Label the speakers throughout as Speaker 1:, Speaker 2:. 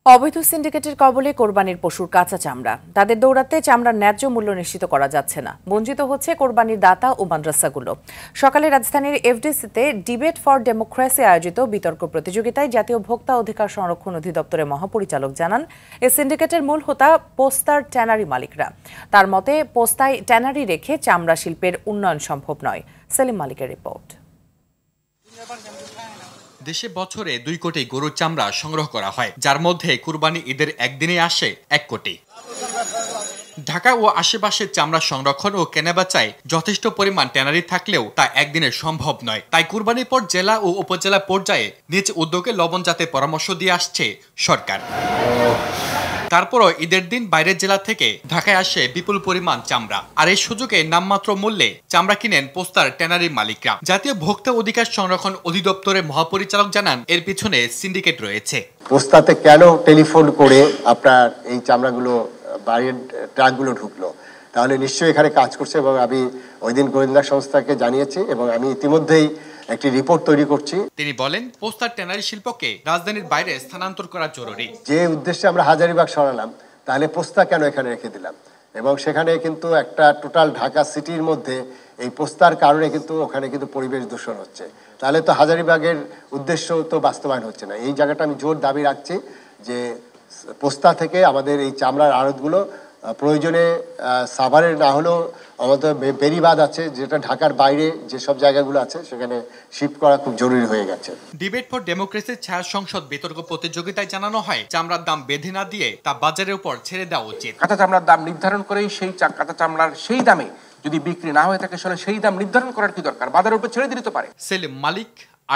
Speaker 1: অবৈধ সিন্ডিকেটের কবলে কোরবানির পশুর কাঁচা চামড়া। তাদের দৌড়াতে চামড়ার ন্যায্য মূল্য নিশ্চিত করা যাচ্ছে না, বঞ্চিত হচ্ছে কোরবানির দাতা ও মাদ্রাসাগুলো। সকালে রাজধানীর এফডিসিতে ডিবেট ফর ডেমোক্রেসি আয়োজিত বিতর্ক প্রতিযোগিতায় জাতীয় ভোক্তা অধিকার সংরক্ষণ অধিদপ্তরের মহাপরিচালক জানান, এই সিন্ডিকেটের মূল হোতা পোস্তার ট্যানারি মালিকরা। তার মতে, পোস্তায় ট্যানারি রেখে চামড়া শিল্পের উন্নয়ন সম্ভব নয়। সেলিম মালিকের রিপোর্ট।
Speaker 2: দেশে বছরে 2 কোটি গরুর চামড়া সংগ্রহ করা হয়, যার মধ্যে কুরবানি ঈদের একদিনে আসে 1 কোটি। ঢাকা ও আশেপাশে চামড়া সংরক্ষণ ও কেনাবেচায় যথেষ্ট পরিমাণ ট্যানারি থাকলেও তা একদিনে সম্ভব নয়। তাই কুরবানির পর জেলা ও উপজেলা পর্যায়ে নিজ উদ্যোগে লবণজাতের পরামর্শ দিয়ে আসছে সরকার। তারপরও ঈদের দিন বাইরের জেলা থেকে ঢাকায় আসে বিপুল পরিমাণ চামড়া, আর এই সুযোগে নামমাত্র মূল্যে চামড়া কিনেন পোস্তার ট্যানারির মালিকরা। জাতীয় ভোক্তা অধিকার সংরক্ষণ অধিদপ্তরের মহাপরিচালক জানান, এর পিছনে সিন্ডিকেট রয়েছে।
Speaker 3: পোস্তাতে কেন টেলিফোন করে আপনার এই চামড়াগুলো বাইরের ট্রাকগুলো ঢুকলো, তাহলে নিশ্চয়ই এখানে কাজ করছে। এবং আমি ওই দিন গোয়েন্দা সংস্থাকে জানিয়েছি এবং আমি ইতিমধ্যেই একটি রিপোর্ট তৈরি করছি।
Speaker 2: তিনি বলেন, পোস্তার ট্যানারি শিল্পকে রাজধানীর বাইরে স্থানান্তর করা জরুরি।
Speaker 3: যে উদ্দেশ্যে আমরা হাজারীবাগ সরালাম, তাহলে পোস্তা কেন এখানে রেখে দিলাম? এবং সেখানে কিন্তু একটা টোটাল ঢাকা সিটির মধ্যে এই পোস্তার কারণে কিন্তু ওখানে কিন্তু পরিবেশ দূষণ হচ্ছে। তাহলে তো হাজারীবাগের উদ্দেশ্য তো বাস্তবায়ন হচ্ছে না। এই জায়গাটা আমি জোর দাবি রাখছি যে পোস্তা থেকে আমাদের এই চামড়ার আড়তগুলো প্রয়োজনে সাভারের না হলেও আমাদের বেরিবাদ আছে, যেটা ঢাকার বাইরে যেসব জায়গাগুলো আছে সেখানে শিফট করা খুব জরুরি হয়ে গেছে।
Speaker 2: ডিবেট ফর ডেমোক্রেসির ছায়া সংসদ বিতর্ক প্রতিযোগিতায় জানানো হয়, চামড়ার দাম বেঁধে না দিয়ে তা বাজারের উপর ছেড়ে দেওয়া উচিত।
Speaker 4: কাঁচা চামড়ার দাম নির্ধারণ করেই সেই কাঁচা চামড়ার সেই দামে যদি বিক্রি না হয়ে থাকে, সেই দাম নির্ধারণ করার কি দরকার? বাজারের উপর ছেড়ে দিতে পারে।
Speaker 2: সেলিম মালিক,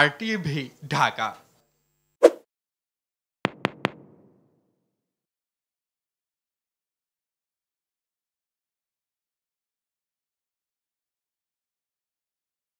Speaker 2: RTV, ঢাকা।